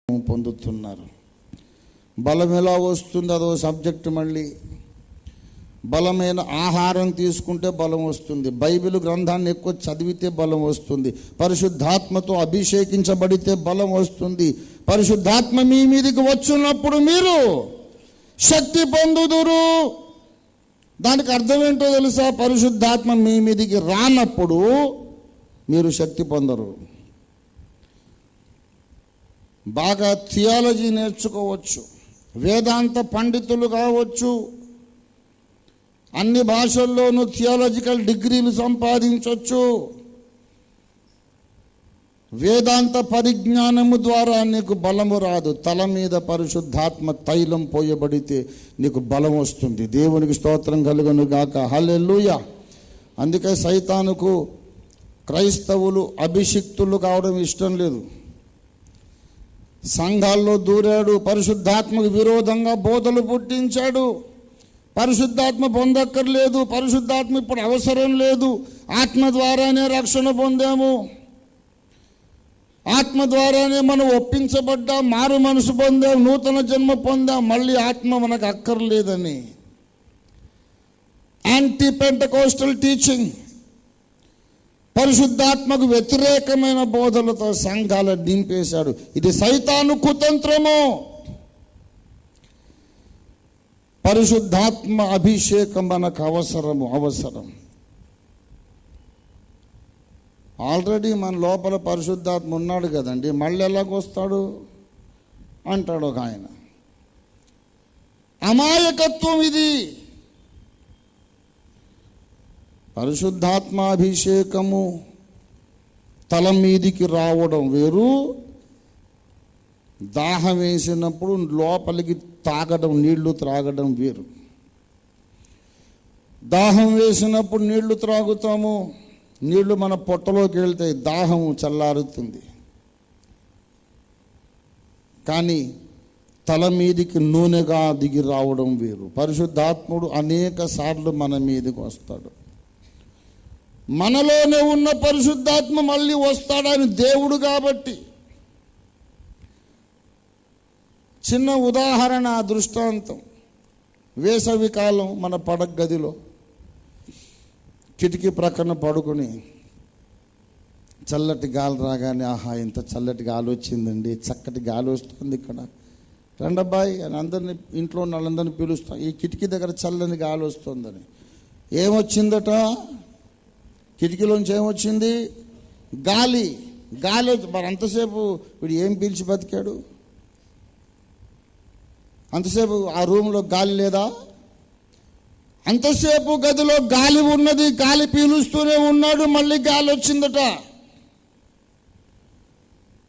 పొందుతున్నారు. బలం ఎలా వస్తుంది అదో సబ్జెక్ట్. మళ్ళీ బలమైన ఆహారం తీసుకుంటే బలం వస్తుంది, బైబిల్ గ్రంథాన్ని ఎక్కువ చదివితే బలం వస్తుంది, పరిశుద్ధాత్మతో అభిషేకించబడితే బలం వస్తుంది. పరిశుద్ధాత్మ మీ మీదకి వచ్చినప్పుడు మీరు శక్తి పొందుదురు. దానికి అర్థం ఏంటో తెలుసా? పరిశుద్ధాత్మ మీ మీదకి రానప్పుడు మీరు శక్తి పొందరు. బాగా థియాలజీ నేర్చుకోవచ్చు, వేదాంత పండితులు కావచ్చు, అన్ని భాషల్లోనూ థియాలజికల్ డిగ్రీలు సంపాదించవచ్చు. వేదాంత పరిజ్ఞానము ద్వారా నీకు బలము రాదు. తల మీద పరిశుద్ధాత్మ తైలం పోయబడితే నీకు బలం వస్తుంది. దేవునికి స్తోత్రం కలుగును గాక. హల్లెలూయా. అందుకే సైతానుకు క్రైస్తవులు అభిషిక్తులు కావడం ఇష్టం లేదు. సంఘాల్లో దూరాడు, పరిశుద్ధాత్మకు విరోధంగా బోధలు పుట్టించాడు. పరిశుద్ధాత్మ పొందక్కర్లేదు, పరిశుద్ధాత్మ ఇప్పుడు అవసరం లేదు, ఆత్మ ద్వారానే రక్షణ పొందాము, ఆత్మ ద్వారానే మనం ఒప్పించబడ్డాం, మారు మనసు పొందాం, నూతన జన్మ పొందాం, మళ్ళీ ఆత్మ మనకు అక్కర్లేదని యాంటీ పెంటకోస్టల్ టీచింగ్, పరిశుద్ధాత్మకు వ్యతిరేకమైన బోధలతో సంఘాలను నింపేశాడు. ఇది సైతాను కుతంత్రము. పరిశుద్ధాత్మ అభిషేకం మనకు అవసరం. ఆల్రెడీ మన లోపల పరిశుద్ధాత్మ ఉన్నాడు కదండి, మళ్ళీ ఎలాగొస్తాడు అంటాడు ఒక ఆయన. అమాయకత్వం ఇది. పరిశుద్ధాత్మాభిషేకము తల మీదికి రావడం వేరు, దాహం వేసినప్పుడు లోపలికి తాగడం, నీళ్లు త్రాగడం వేరు. దాహం వేసినప్పుడు నీళ్లు త్రాగుతాము, నీళ్లు మన పొట్టలోకి వెళ్తాయి, దాహం చల్లారుతుంది. కానీ తల మీదికి నూనెగా దిగి రావడం వేరు. పరిశుద్ధాత్ముడు అనేక సార్లు మన మీదకి వస్తాడు. మనలోనే ఉన్న పరిశుద్ధాత్మ మళ్ళీ వస్తాడని దేవుడు కాబట్టి. చిన్న ఉదాహరణ, దృష్టాంతం. వేసవి కాలం మన పడక గదిలో కిటికీ ప్రక్కన పడుకొని చల్లటి గాలి రాగానే, ఆహా ఇంత చల్లటి గాలి వచ్చిందండి, చక్కటి గాలి వస్తుంది, ఇక్కడ రండబ్బాయి అని అందరినీ, ఇంట్లో ఉన్న వాళ్ళందరినీ పిలుస్తాం, ఈ కిటికీ దగ్గర చల్లని గాలి వస్తుందని. ఏమొచ్చిందట? కిటికీలోంచి ఏమొచ్చింది? గాలి. మరి అంతసేపు వీడు ఏం పీల్చి బతికాడు? అంతసేపు ఆ రూమ్లో గాలి లేదా? అంతసేపు గదిలో గాలి ఉన్నది, గాలి పీలుస్తూనే ఉన్నాడు, మళ్ళీ గాలి వచ్చిందట.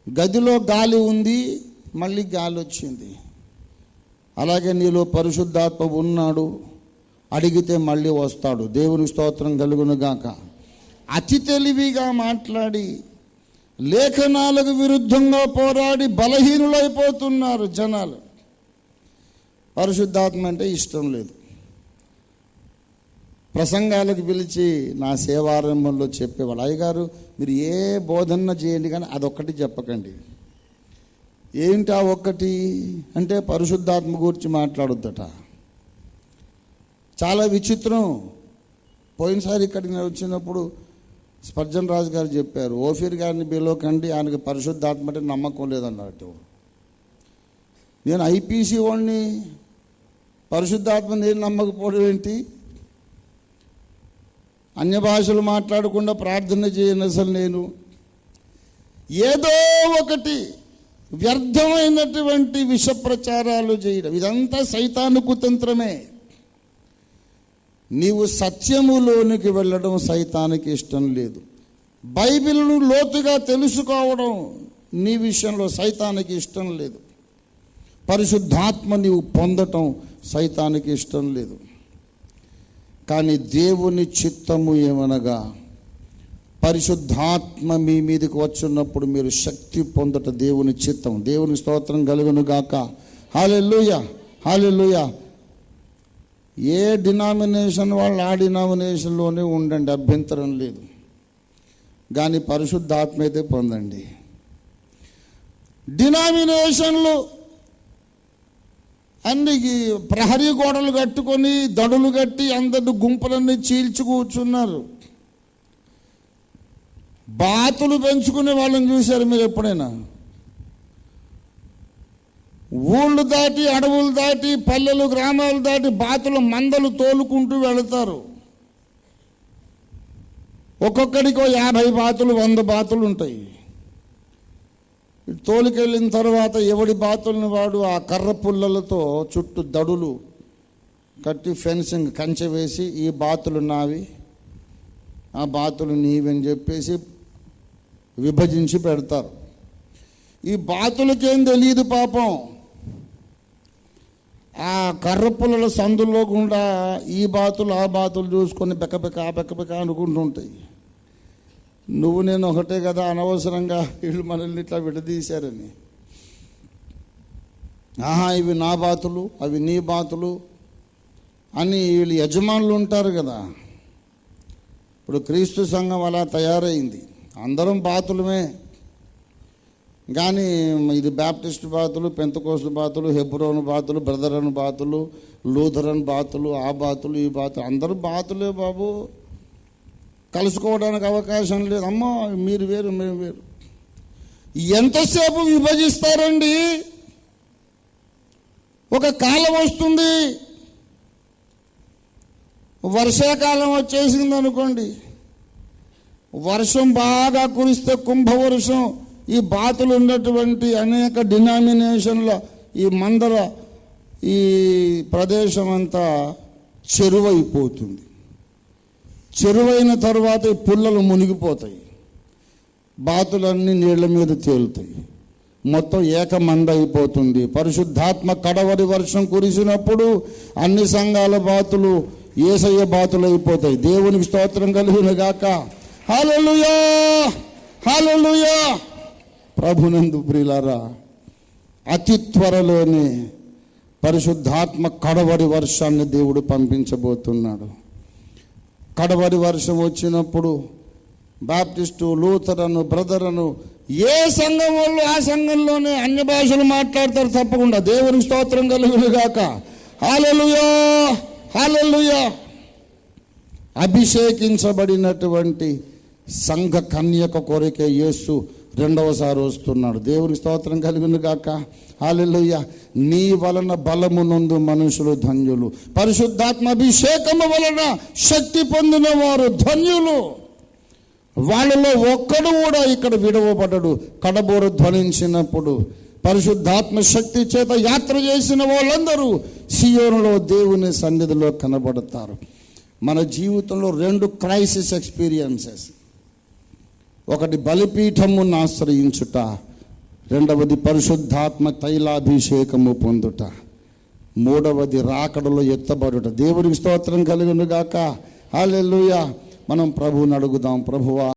గదిలో గాలి ఉంది, మళ్ళీ గాలి వచ్చింది. అలాగే నీలో పరిశుద్ధాత్మ ఉన్నాడు, అడిగితే మళ్ళీ వస్తాడు. దేవుని స్తోత్రం కలుగును గాక. అతి తెలివిగా మాట్లాడి లేఖనాలకు విరుద్ధంగా పోరాడి బలహీనులైపోతున్నారు జనాలు. పరిశుద్ధాత్మ అంటే ఇష్టం లేదు. ప్రసంగాలకు పిలిచి నా సేవారంభంలో చెప్పేవాళ్ళు, అయ్యగారు మీరు ఏ బోధన చేయండి కానీ అదొక్కటి చెప్పకండి. ఏంటి ఆ ఒక్కటి అంటే? పరిశుద్ధాత్మ గురించి మాట్లాడొద్దట. చాలా విచిత్రం. పోయినసారి ఇక్కడికి నేను వచ్చినప్పుడు స్పర్జన్ రాజు గారు చెప్పారు, ఓఫీర్ గారిని బిలోకండి, ఆయనకు పరిశుద్ధాత్మ అంటే నమ్మకం లేదన్నట్టు. నేను ఐపీసీ వాడిని, పరిశుద్ధాత్మ నేను నమ్మకపోవడం ఏంటి? అన్య భాషలు మాట్లాడకుండా ప్రార్థన చేయను అసలు నేను. ఏదో ఒకటి వ్యర్థమైనటువంటి విష ప్రచారాలు చేయడం, ఇదంతా సైతాను కుతంత్రమే. నీవు సత్యములోనికి వెళ్ళడం సైతానికి ఇష్టం లేదు. బైబిల్ను లోతుగా తెలుసుకోవడం నీ విషయంలో సైతానికి ఇష్టం లేదు. పరిశుద్ధాత్మ నీవు పొందటం సైతానికి ఇష్టం లేదు. కానీ దేవుని చిత్తము ఏమనగా, పరిశుద్ధాత్మ మీ మీదకి వచ్చినప్పుడు మీరు శక్తి పొందట దేవుని చిత్తం. దేవుని స్తోత్రం కలుగును గాక. హల్లెలూయా, హల్లెలూయా. ఏ డినామినేషన్ వాళ్ళు ఆ డినామినేషన్లోనే ఉండండి, అభ్యంతరం లేదు. కానీ పరిశుద్ధాత్మ అయితే పొందండి. డినామినేషన్లు అన్ని ప్రహరీ గోడలు కట్టుకొని దడులు కట్టి అందరు గుంపులన్నీ చీల్చి కూర్చున్నారు. బాతులు పెంచుకునే వాళ్ళని చూశారు మీరు ఎప్పుడైనా? ఊళ్ళు దాటి, అడవులు దాటి, పల్లెలు గ్రామాలు దాటి బాతుల మందలు తోలుకుంటూ వెళతారు. ఒక్కొక్కడికో 50 బాతులు 100 బాతులు ఉంటాయి. తోలుకెళ్ళిన తర్వాత ఎవడి బాతుల్ని వాడు ఆ కర్ర పుల్లలతో చుట్టూ దడులు కట్టి ఫెన్సింగ్ కంచె వేసి, ఈ బాతులు నావి, ఆ బాతులు నీవని చెప్పేసి విభజించి పెడతారు. ఈ బాతులకేం తెలియదు పాపం. ఆ కర్ర పుల్లల సందుల్లో గుండా ఈ బాతులు ఆ బాతులు చూసుకొని బెక్కబెక్క అనుకుంటుంటాయి. నువ్వు నేను ఒకటే కదా, అనవసరంగా వీళ్ళు మనల్ని ఇట్లా విడదీశారని. ఇవి నా బాతులు, అవి నీ బాతులు అని వీళ్ళు యజమానులు ఉంటారు కదా. ఇప్పుడు క్రీస్తు సంఘం అలా తయారైంది. అందరం బాతులమే, కానీ ఇది బ్యాప్టిస్ట్ బాతులు, పెంతకోస్తు బాతులు, హెబ్రోను బాతులు, బ్రదరన్ బాతులు, లూథరన్ బాతులు, ఆ బాతులు ఈ బాతులు, అందరూ బాతులే బాబు. కలుసుకోవడానికి అవకాశం లేదు. అమ్మో మీరు వేరు మేము వేరు. ఎంతసేపు విభజిస్తారండి? ఒక కాలం వస్తుంది, వర్షాకాలం వచ్చేసింది అనుకోండి, వర్షం బాగా కురిస్తే కుంభవర్షం, ఈ బాతులు ఉన్నటువంటి అనేక డినామినేషన్ల ఈ మందల ఈ ప్రదేశం అంతా చెరువైపోతుంది. చెరువైన తర్వాత ఈ పుల్లలు మునిగిపోతాయి, బాతులన్నీ నీళ్ల మీద తేలుతాయి, మొత్తం ఏకమంద అయిపోతుంది. పరిశుద్ధాత్మ కడవరి వర్షం కురిసినప్పుడు అన్ని సంఘాల బాతులు యేసయ్య బాతులు అయిపోతాయి. దేవునికి స్తోత్రం కలుగును గాక. హల్లెలూయా, హల్లెలూయా. ప్రభునందు ప్రియులారా, అతి త్వరలోనే పరిశుద్ధాత్మ కడవరి వర్షాన్ని దేవుడు పంపించబోతున్నాడు. కడవరి వర్షం వచ్చినప్పుడు బాప్టిస్టు, లూథరను, బ్రదరను ఏ సంఘం వాళ్ళు ఆ సంఘంలోనే అన్య భాషలు మాట్లాడతారు తప్పకుండా. దేవునికి స్తోత్రం కలుగును గాక. హల్లెలూయా, హల్లెలూయా. అభిషేకించబడినటువంటి సంఘ కన్యక కొరకే యేసు రెండవసారి వస్తున్నాడు. దేవునికి స్తోత్రం కలుగును గాక. హల్లెలూయా. నీ వలన బలమునందు మనుషులు ధన్యులు, పరిశుద్ధాత్మ అభిషేకము వలన శక్తి పొందిన వారు ధన్యులు. వాళ్ళలో ఒక్కడు కూడా ఇక్కడ విడవబడడు. కడబోరు ధ్వనించినప్పుడు పరిశుద్ధాత్మ శక్తి చేత యాత్ర చేసిన వాళ్ళందరూ సియోనులో దేవుని సన్నిధిలో కనబడతారు. మన జీవితంలో 2 క్రైసిస్ ఎక్స్పీరియన్సెస్. ఒకటి బలిపీఠమును ఆశ్రయించుట, రెండవది పరిశుద్ధాత్మ తైలాభిషేకము పొందుట, మూడవది రాకడలో ఎత్తబడుట. దేవునికి స్తోత్రం కలుగును గాక. హల్లెలూయా. మనం ప్రభువుని అడుగుదాం. ప్రభువా,